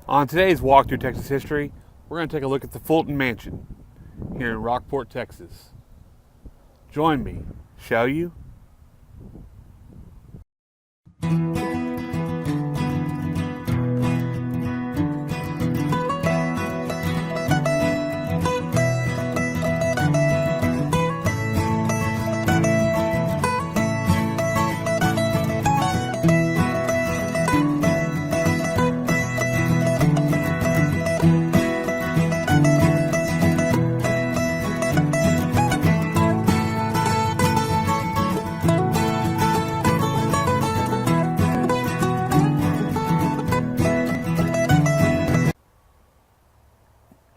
On today's Walk Through Texas History, we're going to take a look at the Fulton Mansion here in Rockport, Texas. Join me, shall you?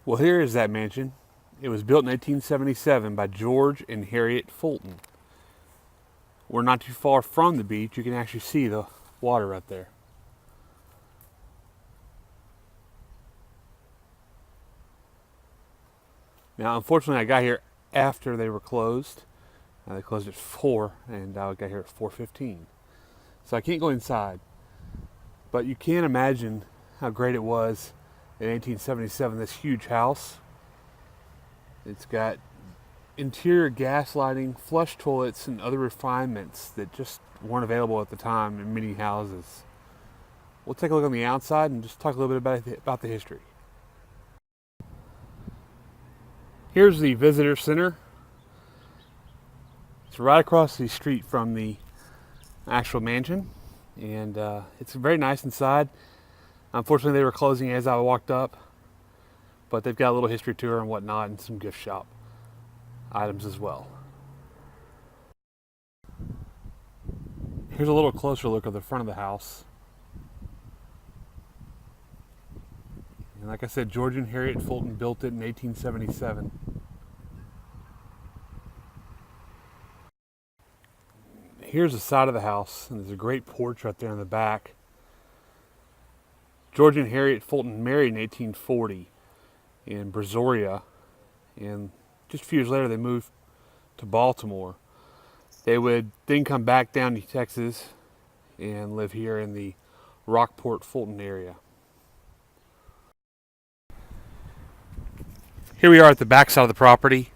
Well, here is that mansion. It was built in 1877 by George and Harriet Fulton. We're not too far from the beach. You can actually see the water right there. Now, unfortunately, I got here after they were closed. They closed at 4, and I got here at 4:15. So I can't go inside. But you can imagine how great it was in 1877, this huge house. It's got interior gas lighting, flush toilets, and other refinements that just weren't available at the time in many houses. We'll take a look on the outside and just talk a little bit about the history. Here's the visitor center. It's right across the street from the actual mansion, and it's very nice inside. Unfortunately, they were closing as I walked up, but they've got a little history tour and whatnot and some gift shop items as well. Here's a little closer look of the front of the house. And like I said, George and Harriet Fulton built it in 1877. Here's the side of the house, and there's a great porch right there in the back. George and Harriet Fulton married in 1840 in Brazoria, and just a few years later they moved to Baltimore. They would then come back down to Texas and live here in the Rockport-Fulton area. Here we are at the back side of the property,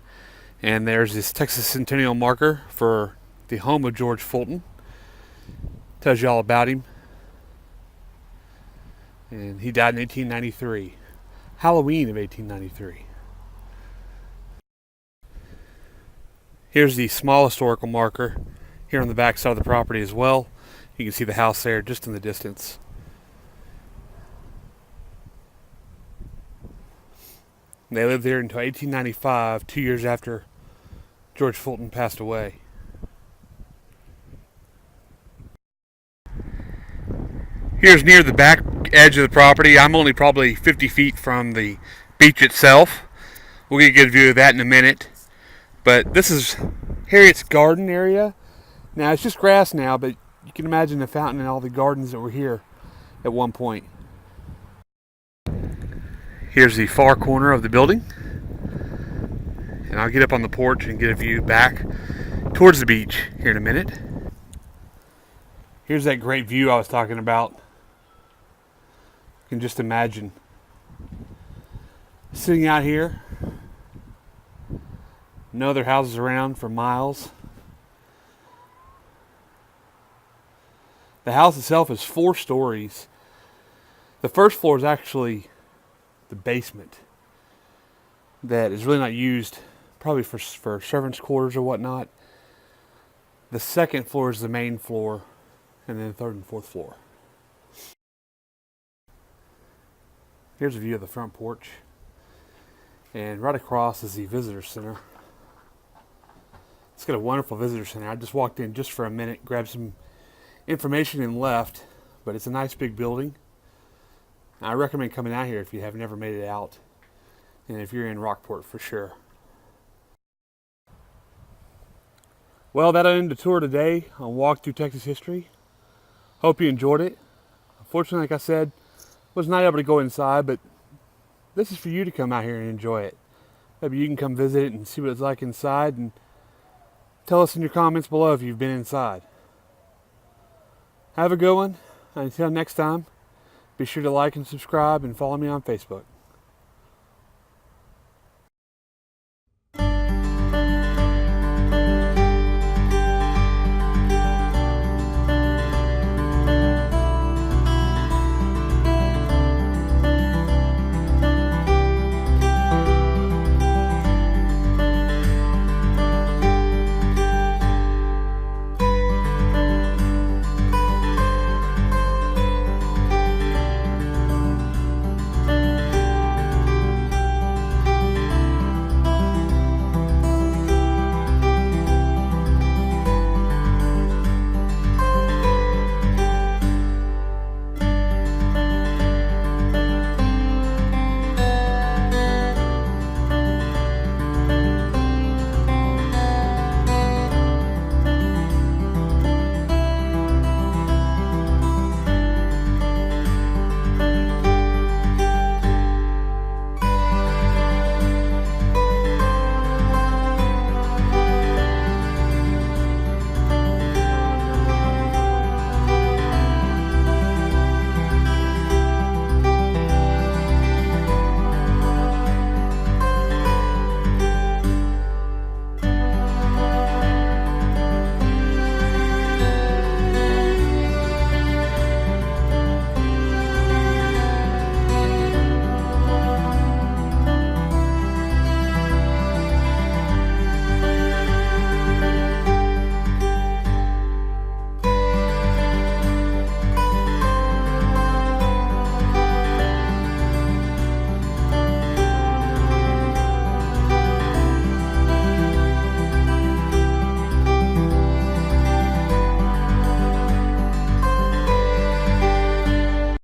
and there's this Texas Centennial marker for the home of George Fulton. Tells you all about him. And he died in 1893, Halloween of 1893. Here's the small historical marker here on the back side of the property as well. You can see the house there just in the distance. They lived there until 1895, 2 years after George Fulton passed away. Here's near the back edge of the property. I'm only probably 50 feet from the beach itself. We'll get a good view of that in a minute. But this is Harriet's garden area. Now it's just grass now, but you can imagine the fountain and all the gardens that were here at one point. Here's the far corner of the building. And I'll get up on the porch and get a view back towards the beach here in a minute. Here's that great view I was talking about. You can just imagine sitting out here, no other houses around for miles. The house itself is 4 stories. The first floor is actually the basement that is really not used, probably for servants' quarters or whatnot. The second floor is the main floor, and then the 3rd and 4th floor. Here's a view of the front porch, and right across is the visitor center. It's got a wonderful visitor center. I just walked in just for a minute, grabbed some information and left, but it's a nice big building. I recommend coming out here if you have never made it out, and if you're in Rockport for sure. Well, that'll end the tour today on Walk Through Texas History. Hope you enjoyed it. Unfortunately, like I said, was not able to go inside, but this is for you to come out here and enjoy it. Maybe you can come visit it and see what it's like inside, and tell us in your comments below if you've been inside. Have a good one. Until next time, Be sure to like and subscribe and follow me on Facebook.